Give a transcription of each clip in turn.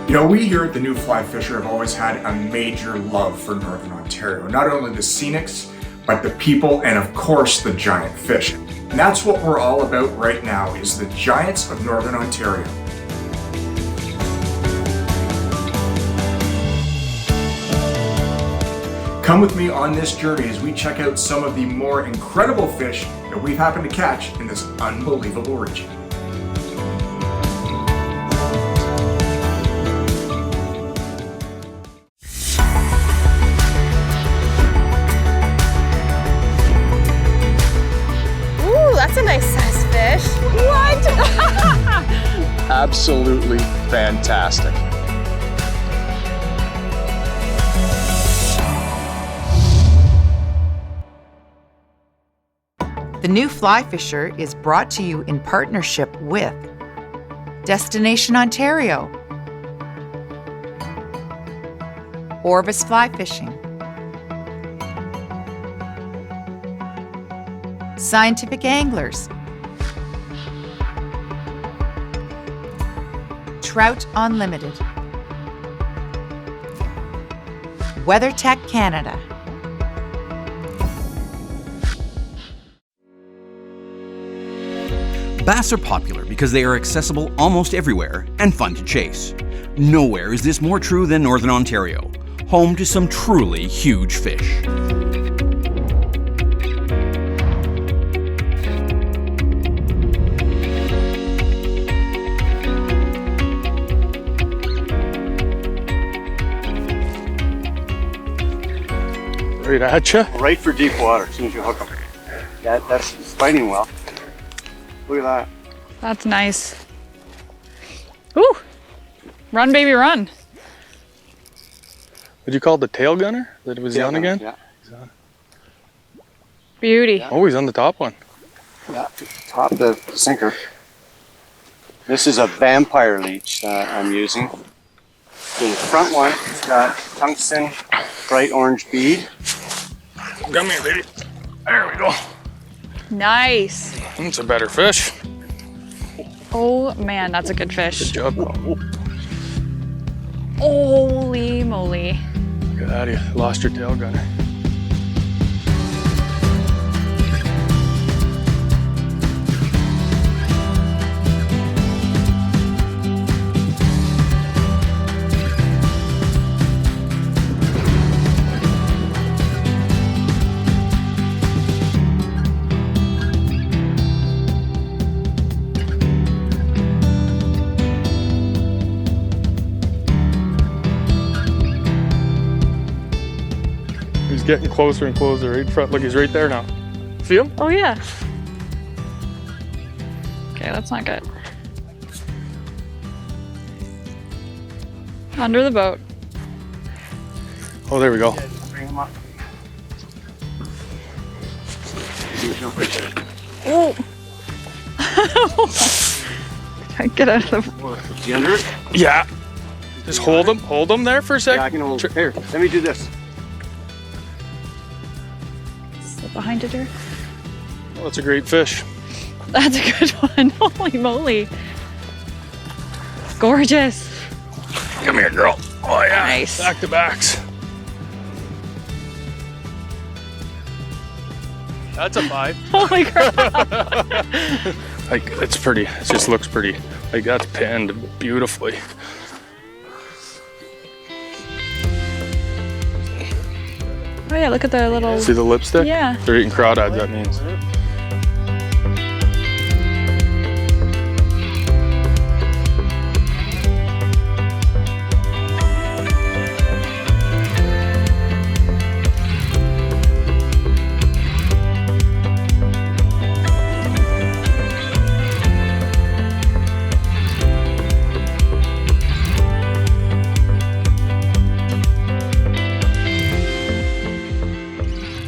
You know, we here at the New Fly Fisher have always had a major love for Northern Ontario. Not only the scenics, but the people and of course the giant fish. And that's what we're all about right now, is the giants of Northern Ontario. Come with me on this journey as we check out some of the more incredible fish that we've happened to catch in this unbelievable region. That's a nice sized fish. What? Absolutely fantastic. The New Fly Fisher is brought to you in partnership with Destination Ontario, Orvis Fly Fishing, Scientific Anglers, Trout Unlimited, WeatherTech Canada. Bass are popular because they are accessible almost everywhere and fun to chase. Nowhere is this more true than Northern Ontario, home to some truly huge fish. Right at you. Right for deep water as soon as you hook them. That's fighting well. Look at that. That's nice. Ooh! Run, baby, run. Would you call it the tail gunner? That was he on again? Yeah. He's on. Beauty. Oh, he's on the top one. Yeah, top the sinker. This is a vampire leech that I'm using. The front one, it's got tungsten bright orange bead. Come here, baby. There we go. Nice. That's a better fish. Oh man, that's a good fish. Good job. Holy moly. Look at that, you lost your tail gunner. He's getting closer and closer right in front. Look, he's right there now. See him? Oh yeah. Okay, that's not good. Under the boat. Oh, there we go. Bring him up. Oh! Get out of the boat. Is he under it? Yeah. Just hold him there for a second. Yeah, I can hold it. Here, let me do this. Slip behind it here. Oh, that's a great fish. That's a good one. Holy moly. Gorgeous. Come here, girl. Oh yeah. Nice. Back to backs. That's a 5. Holy crap. Like, it's pretty. It just looks pretty. Like, that's pinned beautifully. Oh yeah, look at the little... See the lipstick? Yeah. They're eating crawdads, that means.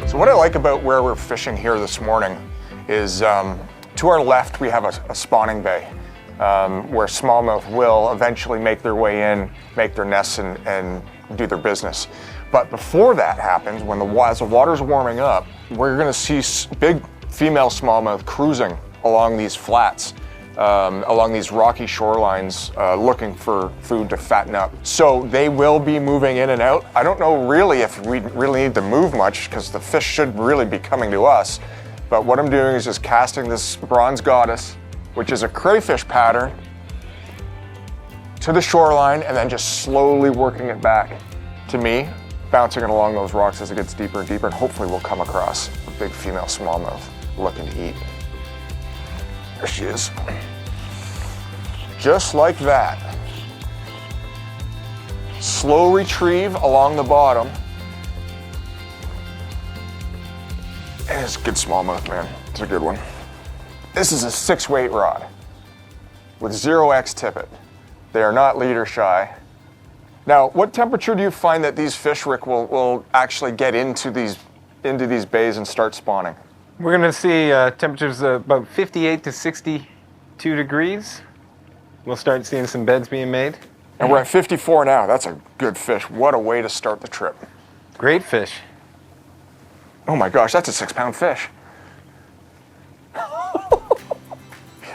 So what I like about where we're fishing here this morning is to our left we have a spawning bay where smallmouth will eventually make their way in, make their nests and do their business. But before that happens, as the water's warming up, we're gonna see big female smallmouth cruising along these flats. along these rocky shorelines looking for food to fatten up. So they will be moving in and out. I don't know really if we really need to move much because the fish should really be coming to us. But what I'm doing is just casting this bronze goddess, which is a crayfish pattern, to the shoreline and then just slowly working it back to me, bouncing it along those rocks as it gets deeper and deeper, and hopefully we'll come across a big female smallmouth looking to eat. There she is. Just like that. Slow retrieve along the bottom. And it's a good smallmouth, man. It's a good one. This is a 6-weight rod with 0x tippet. They are not leader shy. Now, what temperature do you find that these fish, Rick, will actually get into these bays and start spawning? We're going to see temperatures about 58 to 62 degrees. We'll start seeing some beds being made. And we're at 54 now. That's a good fish. What a way to start the trip. Great fish. Oh my gosh, that's a 6-pound fish.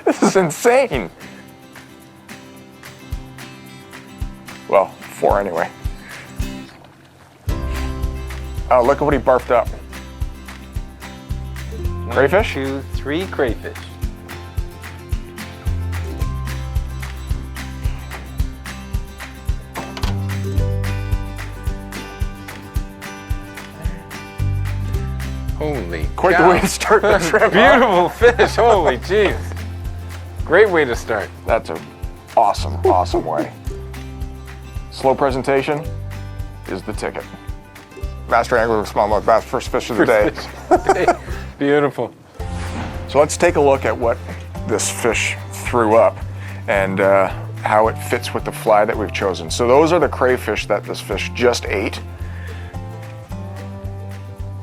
This is insane. Well, 4 anyway. Oh, look at what he barfed up. Crayfish? 1, 2, 3 crayfish. Holy Quite cow. the way to start the trip. huh? Beautiful fish. Holy jeez. Great way to start. That's an awesome, awesome way. Slow presentation is the ticket. Master angler with smallmouth bass, first fish of the day. Beautiful. So let's take a look at what this fish threw up and how it fits with the fly that we've chosen. So those are the crayfish that this fish just ate.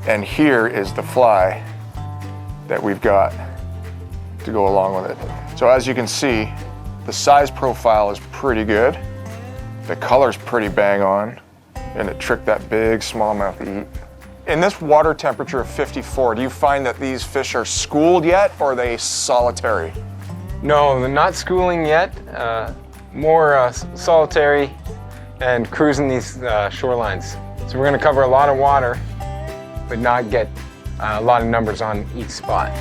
And here is the fly that we've got to go along with it. So as you can see, the size profile is pretty good. The color's pretty bang on, and it tricked that big smallmouth to eat. In this water temperature of 54, do you find that these fish are schooled yet, or are they solitary? No, they're not schooling yet. More solitary and cruising these shorelines. So we're going to cover a lot of water, but not get a lot of numbers on each spot.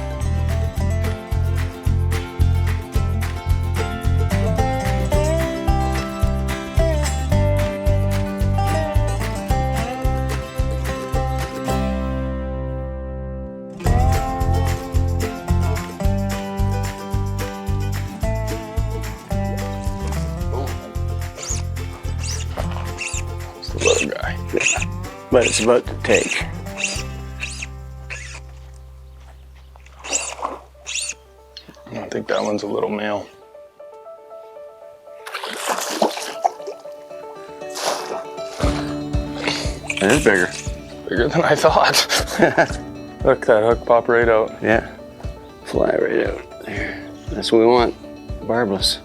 Little guy. Yeah. But it's about to take. I think that one's a little male. It is bigger. Bigger than I thought. Look, that hook popped right out. Yeah. Fly right out. There. That's what we want. Barbless.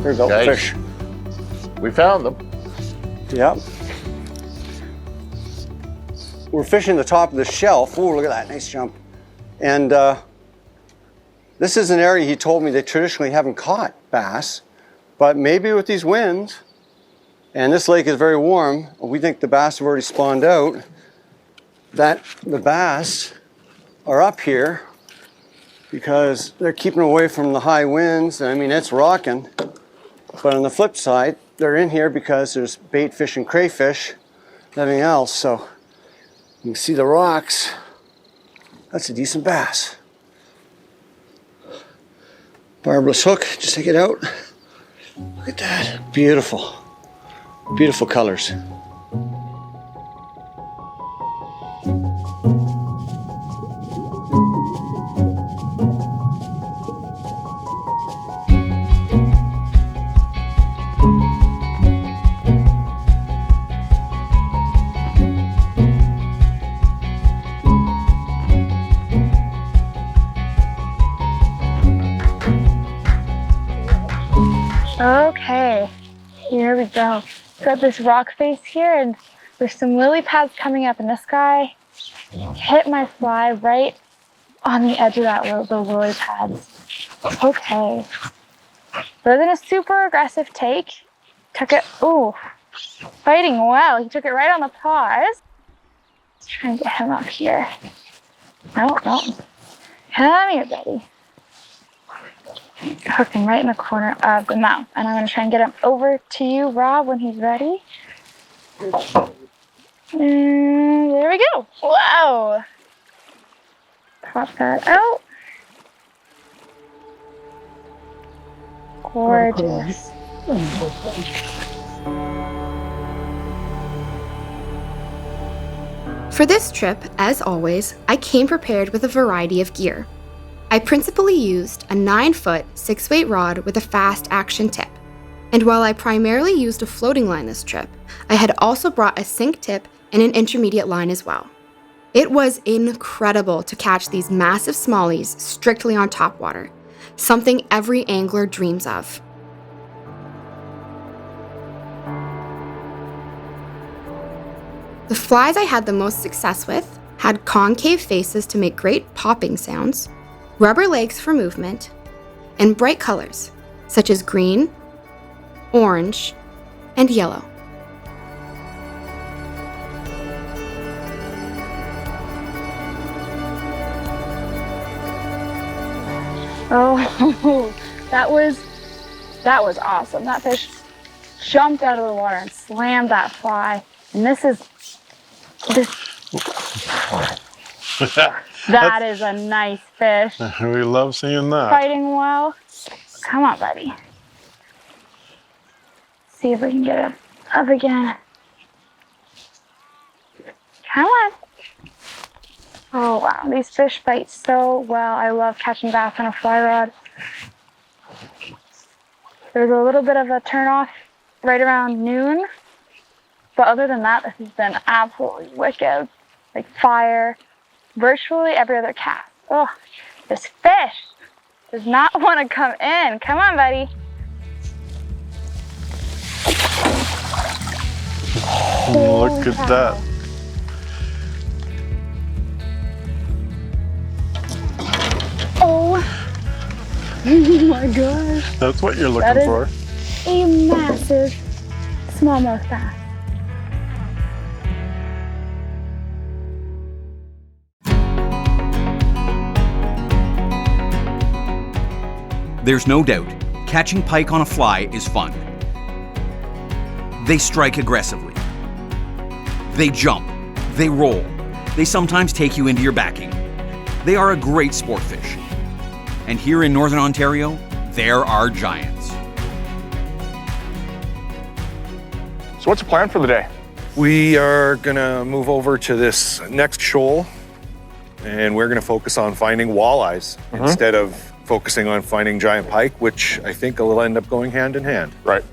There's a Guys, fish. we found them. Yep. We're fishing the top of the shelf. Oh, look at that, nice jump. And this is an area he told me they traditionally haven't caught bass, but maybe with these winds, and this lake is very warm, we think the bass have already spawned out, that the bass are up here because they're keeping away from the high winds. I mean, it's rocking. But on the flip side, they're in here because there's bait fish and crayfish, nothing else. So you can see the rocks. That's a decent bass. Barbless hook, just take it out. Look at that, beautiful. Beautiful colors. Okay, here we go. Got this rock face here, and there's some lily pads coming up, and this guy hit my fly right on the edge of the lily pads. Okay. Wasn't a super aggressive take. Took it, ooh, fighting well. He took it right on the paws. Let's try and get him up here. No. Come here, buddy. Hook him right in the corner of the mouth. And I'm going to try and get him over to you, Rob, when he's ready. And there we go. Whoa. Pop that out. Gorgeous. For this trip, as always, I came prepared with a variety of gear. I principally used a 9-foot 6-weight rod with a fast action tip. And while I primarily used a floating line this trip, I had also brought a sink tip and an intermediate line as well. It was incredible to catch these massive smallies strictly on topwater, something every angler dreams of. The flies I had the most success with had concave faces to make great popping sounds, rubber legs for movement, and bright colors such as green, orange, and yellow. Oh, that was awesome. That fish jumped out of the water and slammed that fly. And this that is a nice fish. We love seeing that. Fighting well. Come on, buddy. See if we can get him up again. Come on. Oh wow, these fish fight so well. I love catching bass on a fly rod. There's a little bit of a turn off right around noon, but other than that, this has been absolutely wicked. Like fire, virtually every other cast. Oh, this fish does not want to come in. Come on, buddy. Look at that. Oh my gosh. That's what you're looking for. A massive smallmouth bass. There's no doubt, catching pike on a fly is fun. They strike aggressively. They jump. They roll. They sometimes take you into your backing. They are a great sport fish. And here in Northern Ontario, there are giants. So what's the plan for the day? We are gonna move over to this next shoal and we're gonna focus on finding walleyes instead of focusing on finding giant pike, which I think will end up going hand in hand. Right.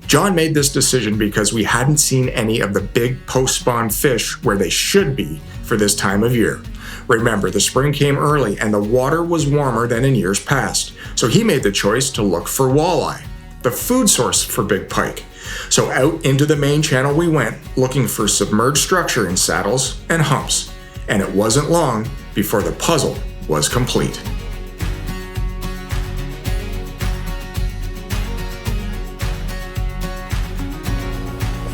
John made this decision because we hadn't seen any of the big post-spawn fish where they should be for this time of year. Remember, the spring came early and the water was warmer than in years past, so he made the choice to look for walleye, the food source for big pike. So out into the main channel we went, looking for submerged structure in saddles and humps, and it wasn't long before the puzzle was complete.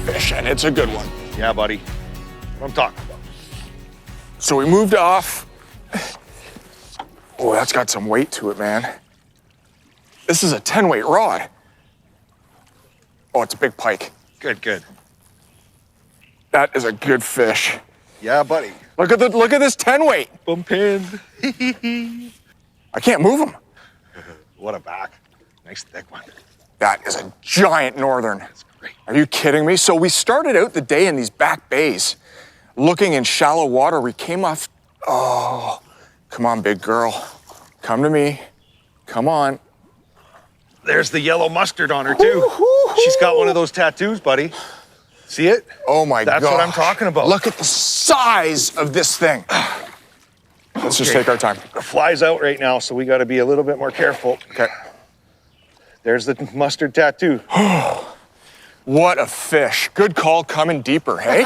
Fish, and it's a good one. Yeah, buddy. What I'm talking about. So we moved off. Oh, that's got some weight to it, man. This is a 10-weight rod. Oh, it's a big pike. Good, good. That is a good fish. Yeah, buddy. Look at this 10-weight. Bump in. I can't move him. What a back. Nice thick one. That is a giant northern. That's great. Are you kidding me? So we started out the day in these back bays, looking in shallow water. We came off. Oh, come on, big girl. Come to me. Come on. There's the yellow mustard on her too. She's got one of those tattoos, buddy. See it? Oh my God. That's what I'm talking about. Look at the size of this thing. Let's just take our time. The fly's out right now, so we got to be a little bit more careful. Okay. There's the mustard tattoo. What a fish. Good call coming deeper, hey?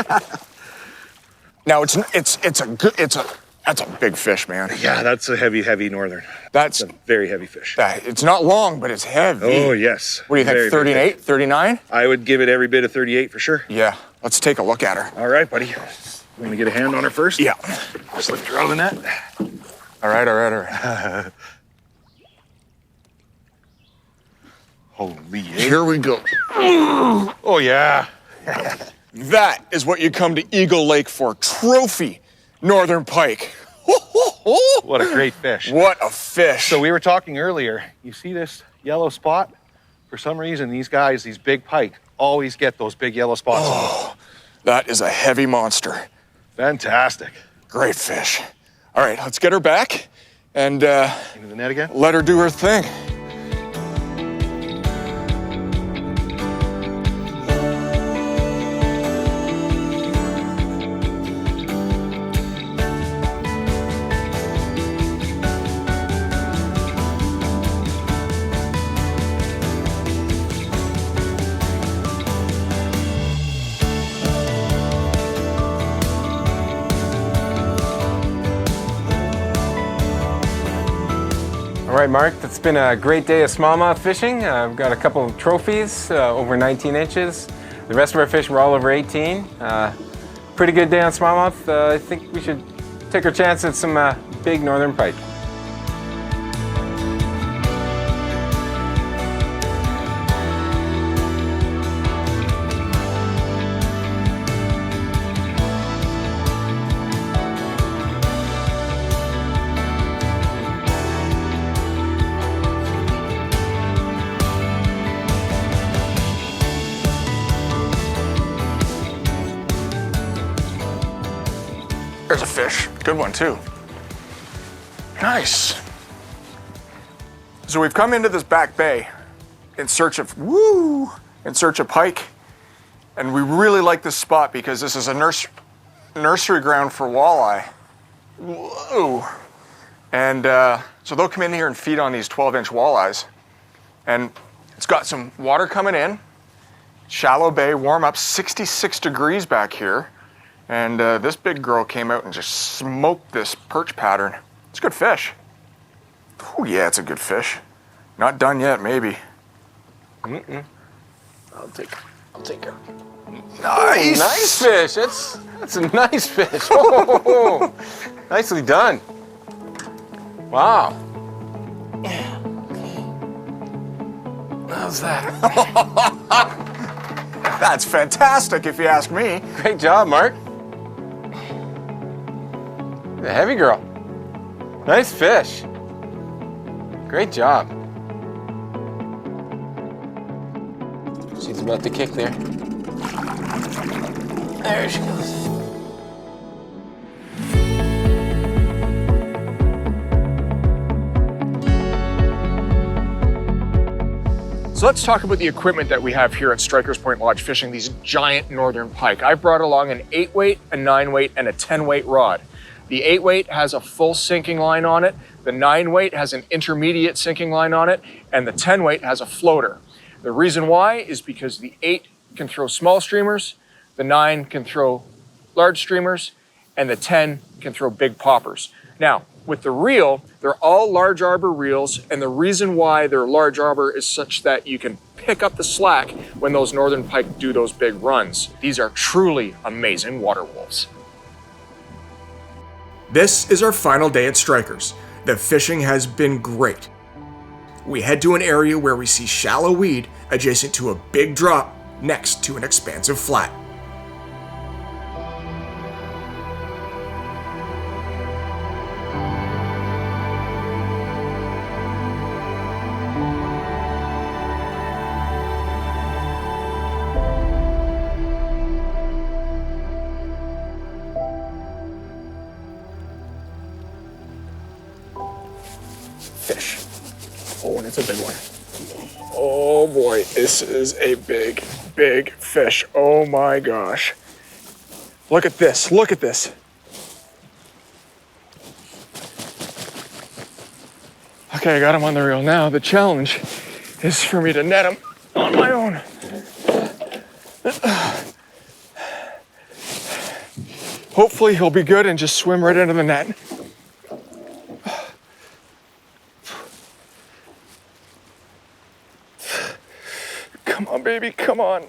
Now that's a big fish, man. Yeah, that's a heavy northern. That's a very heavy fish. It's not long, but it's heavy. Oh, yes. What do you think, Very, 38, 39? I would give it every bit of 38 for sure. Yeah, let's take a look at her. All right, buddy. I'm gonna get a hand on her first. Yeah. Just lift her out of the net. All right. Holy. Here we go. Oh, yeah. That is what you come to Eagle Lake for. Trophy northern pike. What a great fish. What a fish. So we were talking earlier. You see this yellow spot? For some reason, these guys, these big pike, always get those big yellow spots. Oh, that is a heavy monster. Fantastic. Great fish. All right, let's get her back and into the net again. Let her do her thing. All right, Mark, it's been a great day of smallmouth fishing. I've got a couple of trophies over 19 inches. The rest of our fish were all over 18. Pretty good day on smallmouth. I think we should take our chance at some big northern pike. There's a fish. Good one, too. Nice. So we've come into this back bay in search of pike. And we really like this spot because this is a nursery ground for walleye. Whoa. And so they'll come in here and feed on these 12-inch walleyes. And it's got some water coming in. Shallow bay, warm up, 66 degrees back here. And this big girl came out and just smoked this perch pattern. It's a good fish. Oh yeah, it's a good fish. Not done yet, maybe. I'll take her. Nice. Nice fish. That's a nice fish. Oh, nicely done. Wow. How's that? That's fantastic, if you ask me. Great job, Mark. The heavy girl. Nice fish. Great job. She's about to kick there. There she goes. So let's talk about the equipment that we have here at Strikers Point Lodge fishing these giant northern pike. I've brought along an 8-weight, a 9-weight, and a 10-weight rod. The 8-weight has a full sinking line on it, the 9-weight has an intermediate sinking line on it, and the 10-weight has a floater. The reason why is because the 8 can throw small streamers, the 9 can throw large streamers, and the 10 can throw big poppers. Now, with the reel, they're all large arbor reels, and the reason why they're large arbor is such that you can pick up the slack when those northern pike do those big runs. These are truly amazing water wolves. This is our final day at Strikers. The fishing has been great. We head to an area where we see shallow weed adjacent to a big drop next to an expansive flat. Fish. Oh, and it's a big one. Oh boy, this is a big, big fish. Oh my gosh. Look at this, look at this. Okay, I got him on the reel now. The challenge is for me to net him on my own. Hopefully he'll be good and just swim right into the net. Come on, baby, come on.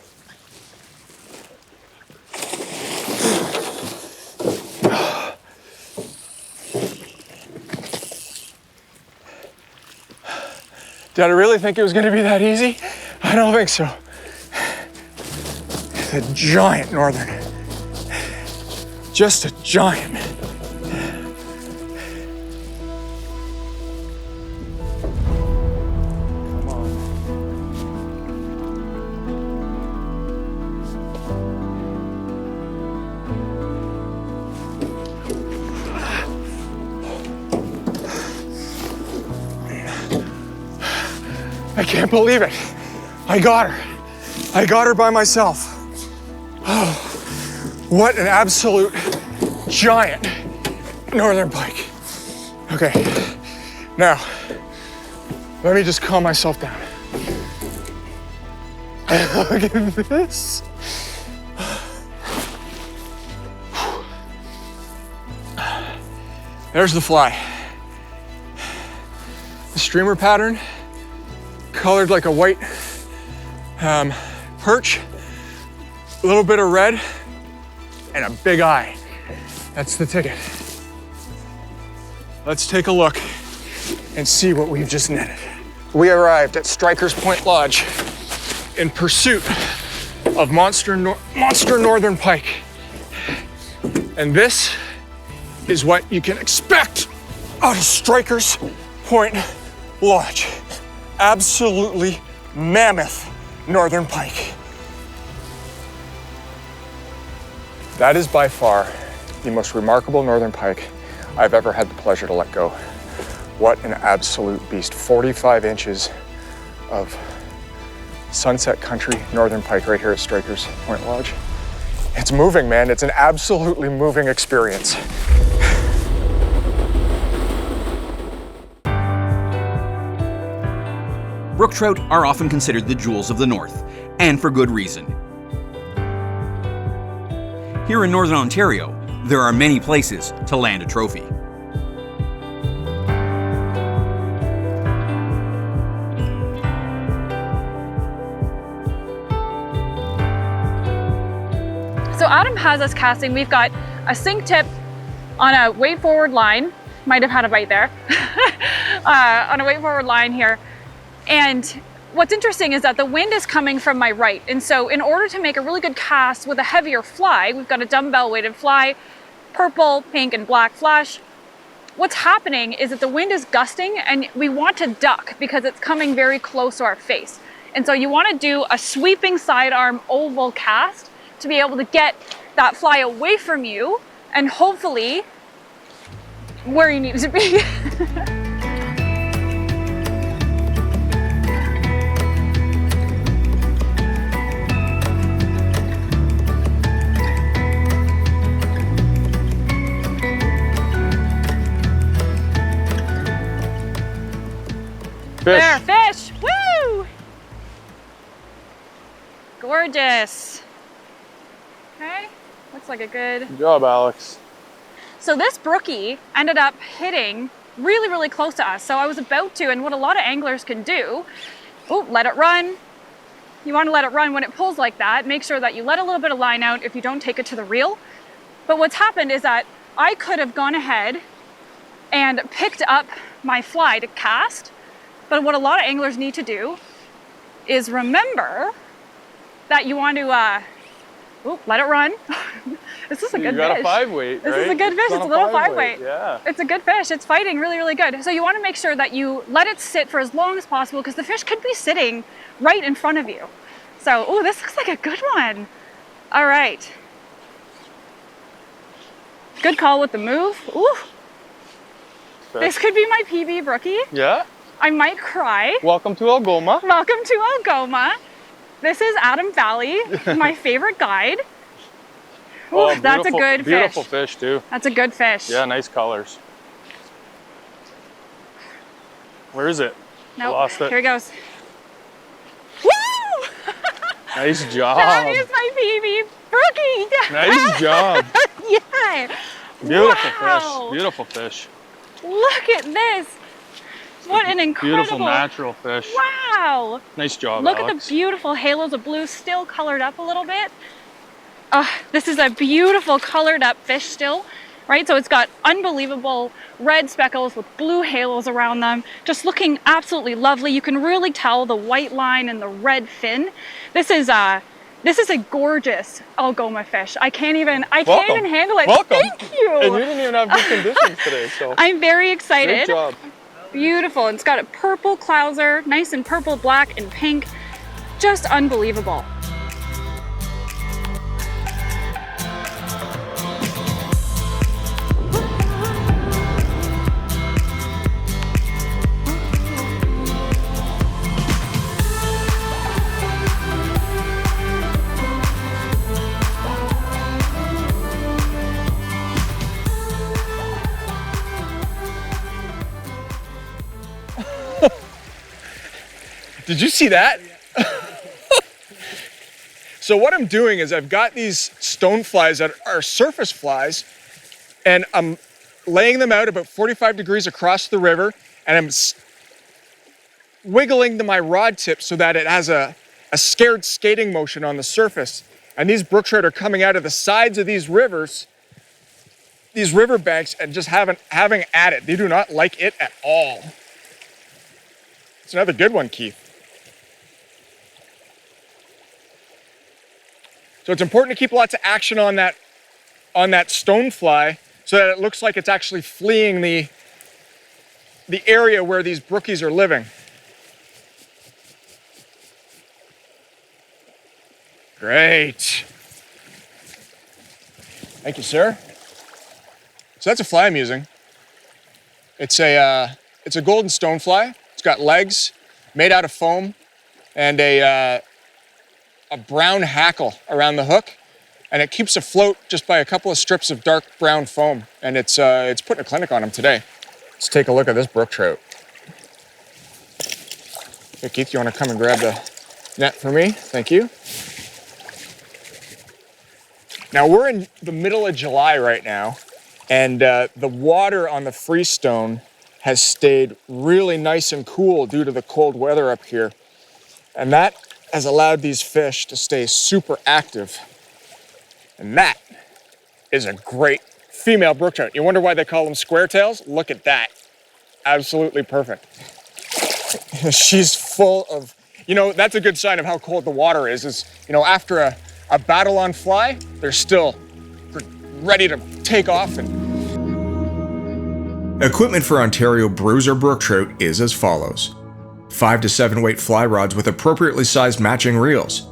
Did I really think it was going to be that easy? I don't think so. It's a giant northern. Just a giant. Come on. I can't believe it. I got her. I got her by myself. Oh, what an absolute giant northern pike. Okay, now, let me just calm myself down. Look at this. There's the fly. The streamer pattern, colored like a white perch, a little bit of red, and a big eye. That's the ticket. Let's take a look and see what we've just netted. We arrived at Strikers Point Lodge in pursuit of monster northern pike. And this is what you can expect out of Strikers Point Lodge. Absolutely mammoth northern pike. That is by far the most remarkable northern pike I've ever had the pleasure to let go. What an absolute beast. 45 inches of sunset country northern pike right here at Strikers Point Lodge. It's moving, man. It's an absolutely moving experience. Brook trout are often considered the jewels of the North, and for good reason. Here in Northern Ontario, there are many places to land a trophy. So Adam has us casting. We've got a sink tip on a wade forward line. Might have had a bite there. On a wade forward line here. And what's interesting is that the wind is coming from my right. And so in order to make a really good cast with a heavier fly, we've got a dumbbell weighted fly, purple, pink, and black flash. What's happening is that the wind is gusting and we want to duck because it's coming very close to our face. And so you want to do a sweeping sidearm oval cast to be able to get that fly away from you and hopefully where you need it to be. Fish. There, fish! Woo! Gorgeous. Okay, looks like a good... Good job, Alex. So this brookie ended up hitting really, really close to us. So I was about to, and what a lot of anglers can do, let it run. You want to let it run when it pulls like that. Make sure that you let a little bit of line out if you don't take it to the reel. But what's happened is that I could have gone ahead and picked up my fly to cast. But what a lot of anglers need to do is remember that you want to, let it run. This is a good fish. You got a 5-weight, This right? is a good fish. It's a little 5-weight. Yeah. It's a good fish. It's fighting really, really good. So you want to make sure that you let it sit for as long as possible because the fish could be sitting right in front of you. So, this looks like a good one. All right. Good call with the move. Ooh. This could be my PB brookie. Yeah. I might cry. Welcome to Algoma. Welcome to Algoma. This is Adam Valley, my favorite guide. Ooh, that's a good fish. Beautiful fish too. That's a good fish. Yeah, nice colors. Where is it? Nope. I lost it. Here he goes. Nice job. That is my baby, Brookie. Nice job. Yeah. Beautiful Wow. fish. Beautiful fish. Look at this. What an incredible. Beautiful natural fish. Wow. Nice job, Look Alex. at the beautiful halos of blue, still colored up a little bit. This is a beautiful colored up fish still, right? So it's got unbelievable red speckles with blue halos around them, just looking absolutely lovely. You can really tell the white line and the red fin. This is a gorgeous Algoma fish. I can't even handle it. Welcome. Thank you. And you didn't even have good conditions today, so. I'm very excited. Great job. Beautiful. It's got a purple clouser, nice and purple, black, and pink. Just unbelievable. Did you see that? So what I'm doing is I've got these stone flies that are surface flies, and I'm laying them out about 45 degrees across the river, and I'm wiggling my rod tip so that it has a scared skating motion on the surface. And these brook trout are coming out of the sides of these rivers, these river banks, and just having at it. They do not like it at all. It's another good one, Keith. So it's important to keep lots of action on that stone fly so that it looks like it's actually fleeing the area where these brookies are living. Great. Thank you, sir. So that's a fly I'm using. It's a golden stone fly. It's got legs made out of foam and a brown hackle around the hook, and it keeps afloat just by a couple of strips of dark brown foam. And it's putting a clinic on him today. Let's take a look at this brook trout. Hey, Keith, you want to come and grab the net for me? Thank you. Now we're in the middle of July right now, and the water on the freestone has stayed really nice and cool due to the cold weather up here. And that has allowed these fish to stay super active. And that is a great female brook trout. You wonder why they call them square tails? Look at that. Absolutely perfect. She's full of, that's a good sign of how cold the water is after a battle on fly, they're still ready to take off. Equipment for Ontario bruiser brook trout is as follows: 5 to 7 weight fly rods with appropriately sized matching reels.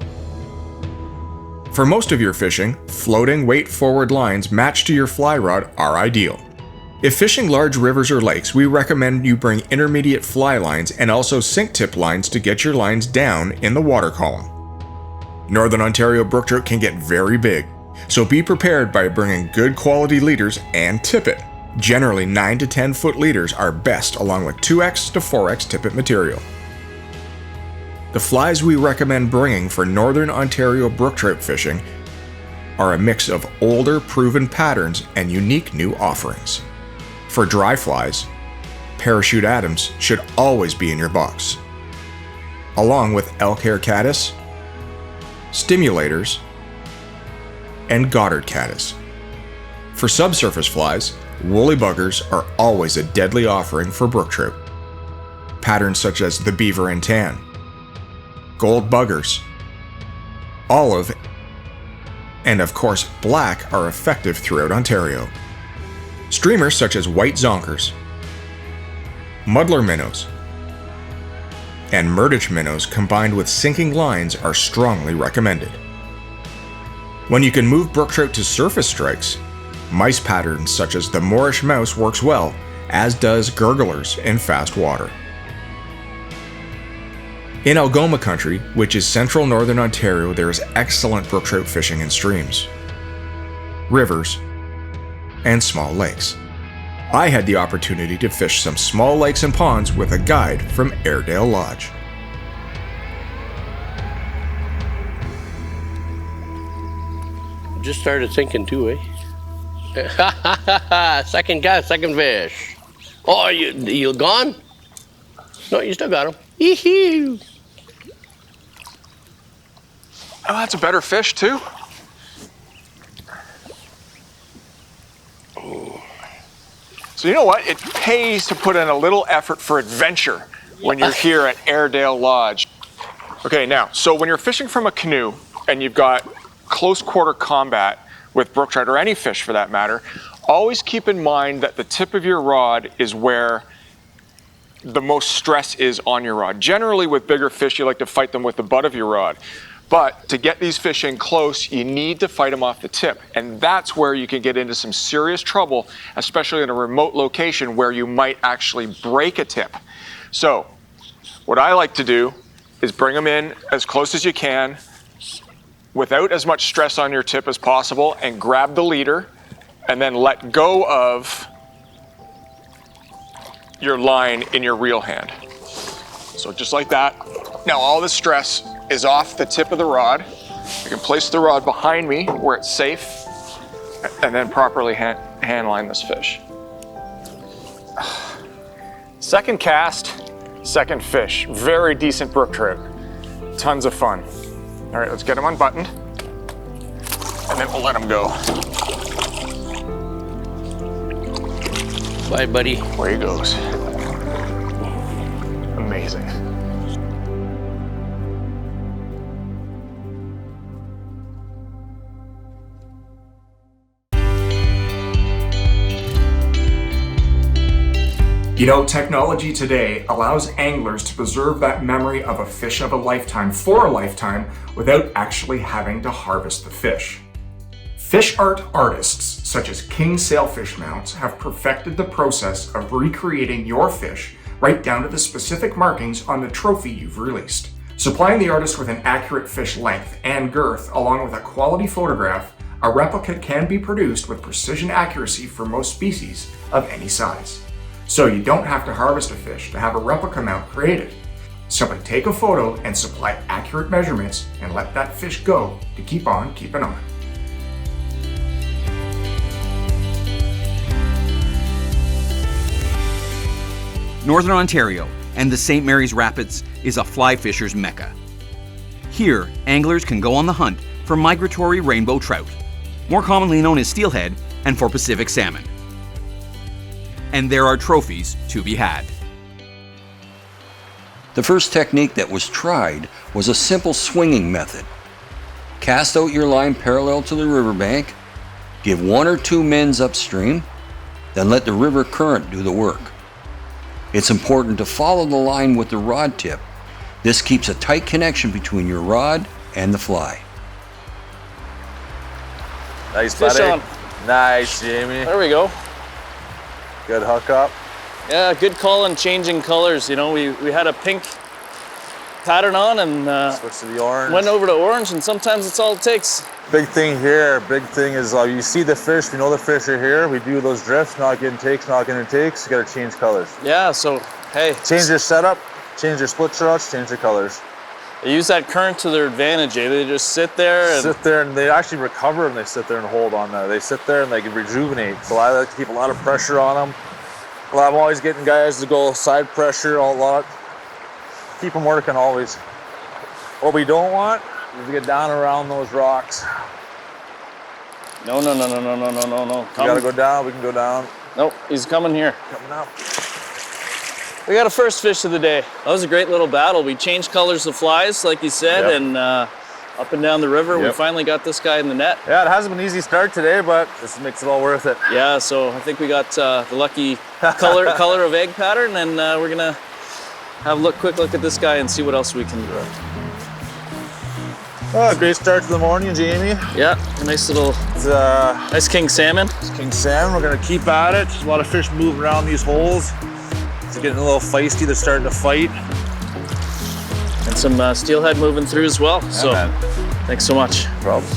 For most of your fishing, floating weight forward lines matched to your fly rod are ideal. If fishing large rivers or lakes, we recommend you bring intermediate fly lines and also sink tip lines to get your lines down in the water column. Northern Ontario brook trout can get very big, so be prepared by bringing good quality leaders and tippet. Generally 9 to 10 foot leaders are best, along with 2x to 4x tippet material. The flies we recommend bringing for Northern Ontario brook trout fishing are a mix of older proven patterns and unique new offerings. For dry flies, Parachute Adams should always be in your box, along with elk hair caddis, stimulators, and Goddard caddis. For subsurface flies, woolly buggers are always a deadly offering for brook trout. Patterns such as the beaver and tan, gold buggers, olive, and of course black are effective throughout Ontario. Streamers such as white zonkers, muddler minnows, and Murdich minnows combined with sinking lines are strongly recommended. When you can move brook trout to surface strikes, mice patterns such as the Moorish mouse works well, as does gurglers in fast water. In Algoma country, which is central northern Ontario, there is excellent brook trout fishing in streams, rivers, and small lakes. I had the opportunity to fish some small lakes and ponds with a guide from Airedale Lodge. just started sinking too, eh? Second cast, second fish. Oh, you gone? No, you still got him. Yee-hoo. Oh, that's a better fish too. So you know what? It pays to put in a little effort for adventure when you're here at Airedale Lodge. Okay, now, so when you're fishing from a canoe and you've got close quarter combat with brook trout or any fish for that matter, always keep in mind that the tip of your rod is where the most stress is on your rod. Generally with bigger fish, you like to fight them with the butt of your rod. But to get these fish in close, you need to fight them off the tip. And that's where you can get into some serious trouble, especially in a remote location where you might actually break a tip. So what I like to do is bring them in as close as you can without as much stress on your tip as possible and grab the leader and then let go of your line in your reel hand. So just like that. Now all the stress is off the tip of the rod. I can place the rod behind me where it's safe and then properly hand line this fish. Second cast, second fish. Very decent brook trout. Tons of fun. All right, let's get him unbuttoned and then we'll let him go. Bye, buddy. Where he goes. Amazing. You know, technology today allows anglers to preserve that memory of a fish of a lifetime for a lifetime without actually having to harvest the fish. Fish art artists such as King Sailfish Mounts have perfected the process of recreating your fish right down to the specific markings on the trophy you've released. Supplying the artist with an accurate fish length and girth along with a quality photograph, a replica can be produced with precision accuracy for most species of any size. So you don't have to harvest a fish to have a replica mount created. Simply take a photo and supply accurate measurements and let that fish go to keep on keeping on. Northern Ontario and the St. Mary's Rapids is a fly fisher's mecca. Here, anglers can go on the hunt for migratory rainbow trout, more commonly known as steelhead, and for Pacific salmon. And there are trophies to be had. The first technique that was tried was a simple swinging method. Cast out your line parallel to the riverbank, give 1 or 2 mends upstream, then let the river current do the work. It's important to follow the line with the rod tip. This keeps a tight connection between your rod and the fly. Nice, Fish buddy. on. Nice, Jamie. There we go. Good hook up. Yeah, good call on changing colors. You know, we had a pink pattern on and switch to the orange. Went over to orange, and sometimes it's all it takes. Big thing here, big thing is you see the fish, we know the fish are here, we do those drifts, not getting takes, you gotta change colors. Yeah, so, hey. Change your setup, change your split shots, change your colors. They use that current to their advantage, eh? They just sit there and they actually recover and they sit there and hold on there. They sit there and they can rejuvenate. So I like to keep a lot of pressure on them. Well, I'm always getting guys to go side pressure a lot. Keep them working always. What we don't want is to get down around those rocks. No. We gotta go down, we can go down. Nope, he's coming here. Coming up. We got a first fish of the day. That was a great little battle. We changed colors of flies, like you said, and up and down the river, we finally got this guy in the net. Yeah, it hasn't been an easy start today, but this makes it all worth it. Yeah, so I think we got the lucky color of egg pattern, and we're gonna have a quick look at this guy and see what else we can do. Oh, great start to the morning, Jamie. Yeah, a nice little, nice king salmon. It's king salmon, we're gonna keep at it. There's a lot of fish moving around these holes. It's getting a little feisty, they're starting to fight. And some steelhead moving through as well. So, thanks so much. No problem.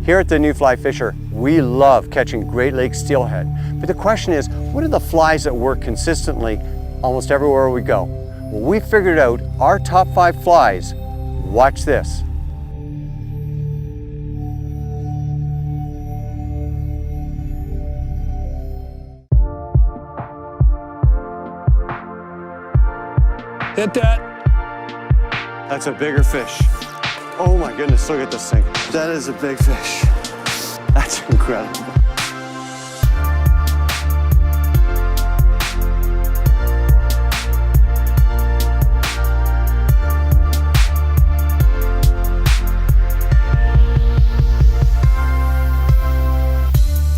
Here at the New Fly Fisher, we love catching Great Lakes steelhead. But the question is, what are the flies that work consistently almost everywhere we go? Well, we figured out our top 5 flies Watch this. Hit that. That's a bigger fish. Oh my goodness, look at this thing. That is a big fish. That's incredible.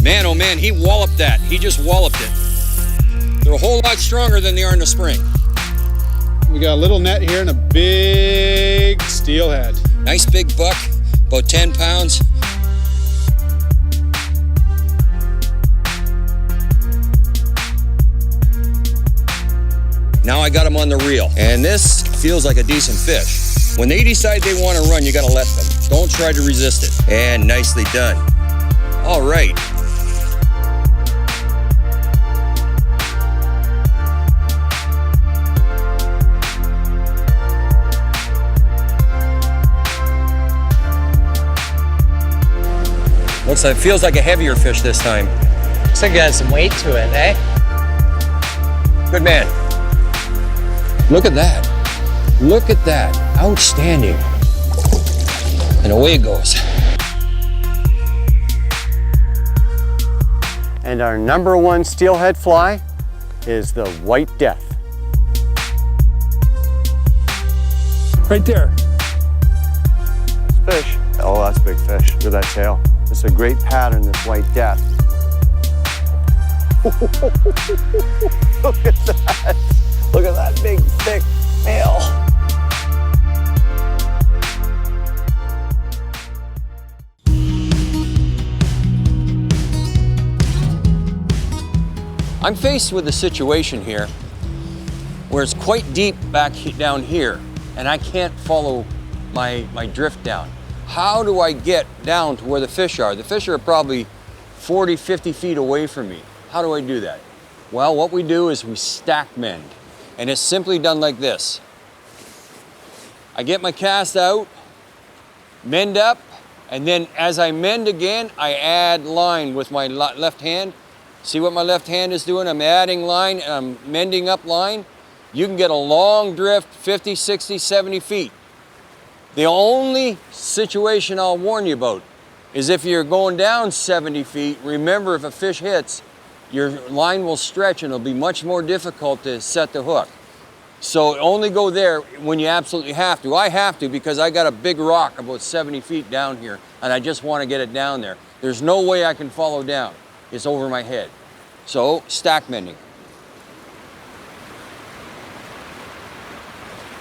Man, oh man, he walloped that. He just walloped it. They're a whole lot stronger than they are in the spring. We got a little net here and a big steelhead. Nice big buck, about 10 pounds. Now I got him on the reel, and this feels like a decent fish. When they decide they want to run, you gotta let them. Don't try to resist it. And nicely done. All right. Looks like, feels like a heavier fish this time. Looks like it has some weight to it, eh? Good man. Look at that. Look at that. Outstanding. And away it goes. And our #1 steelhead fly is the White Death. Right there. Fish. Oh, that's a big fish. Look at that tail. It's a great pattern, this White Death. Look at that. Look at that big, thick tail. I'm faced with a situation here where it's quite deep back down here, and I can't follow my drift down. How do I get down to where the fish are? The fish are probably 40, 50 feet away from me. How do I do that? Well, what we do is we stack mend, and it's simply done like this. I get my cast out, mend up, and then as I mend again, I add line with my left hand. See what my left hand is doing? I'm adding line, and I'm mending up line. You can get a long drift, 50, 60, 70 feet. The only situation I'll warn you about is if you're going down 70 feet, remember if a fish hits, your line will stretch and it'll be much more difficult to set the hook. So only go there when you absolutely have to. I have to because I got a big rock about 70 feet down here and I just want to get it down there. There's no way I can follow down. It's over my head. So stack mending.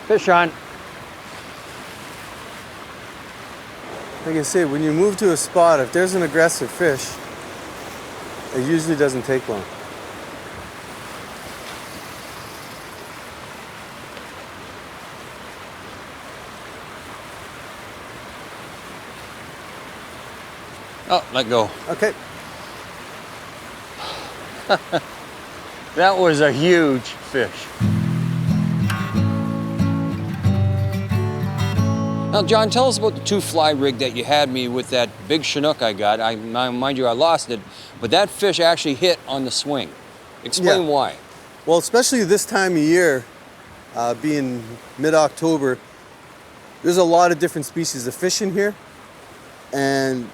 Fish on. Like I say, when you move to a spot, if there's an aggressive fish, it usually doesn't take long. Oh, let go. Okay. That was a huge fish. Now, John, tell us about the 2-fly rig that you had me with that big Chinook I got. Mind you, I lost it, but that fish actually hit on the swing. Explain why. Well, especially this time of year, being mid-October, there's a lot of different species of fish in here. And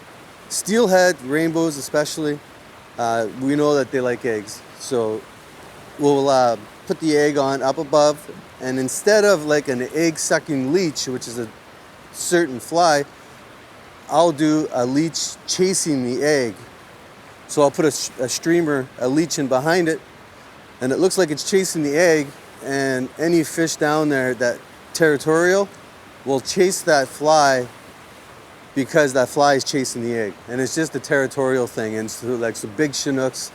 steelhead, rainbows especially, we know that they like eggs. So we'll put the egg on up above, and instead of like an egg-sucking leech, which is a certain fly, I'll do a leech chasing the egg. So I'll put a streamer, a leech in behind it, and it looks like it's chasing the egg, and any fish down there that territorial will chase that fly because that fly is chasing the egg. And it's just a territorial thing. And so like so big Chinooks,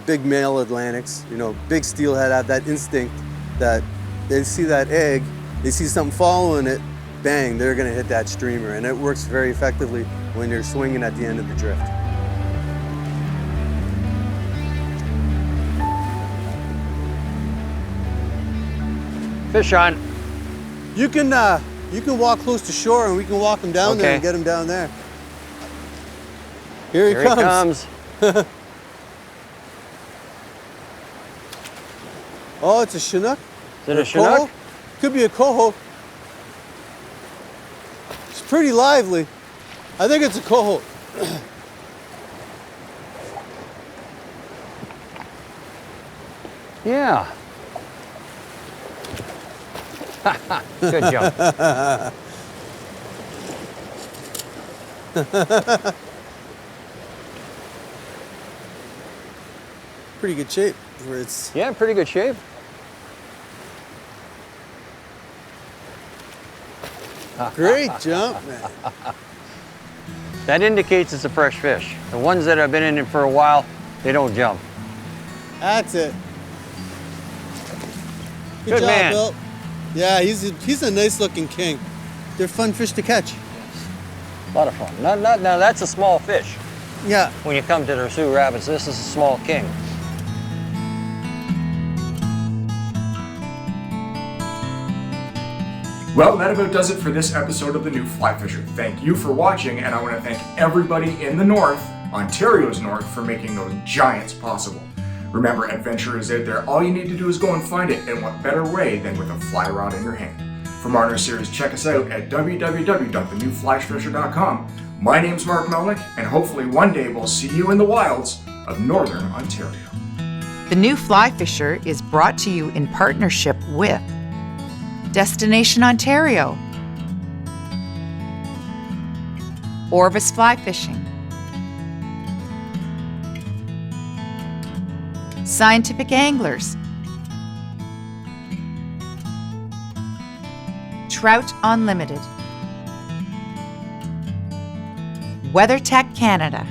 big male Atlantics, big steelhead have that instinct that they see that egg, they see something following it, bang, they're gonna hit that streamer. And it works very effectively when you're swinging at the end of the drift. Fish on. You can You can walk close to shore and we can walk him down there and get him down there. Here he comes. Oh, it's a Chinook? Is it a Chinook? Could be a coho. It's pretty lively. I think it's a coho. Yeah. Good jump. Pretty good shape. Where it's Yeah, pretty good shape. great jump, man. That indicates it's a fresh fish. The ones that have been in it for a while, they don't jump. That's it. Good job, man. Bill. Yeah, he's a nice looking king. They're fun fish to catch. A lot of fun. Now that's a small fish. Yeah. When you come to the Sioux Rapids, this is a small king. Well, that about does it for this episode of The New Fly Fisher. Thank you for watching, and I want to thank everybody in the north, Ontario's north, for making those giants possible. Remember, adventure is out there. All you need to do is go and find it, and what better way than with a fly rod in your hand. For more on our series, check us out at www.thenewflyfisher.com. My name's Mark Melnick, and hopefully one day we'll see you in the wilds of Northern Ontario. The New Fly Fisher is brought to you in partnership with Destination Ontario, Orvis Fly Fishing, Scientific Anglers, Trout Unlimited, WeatherTech Canada,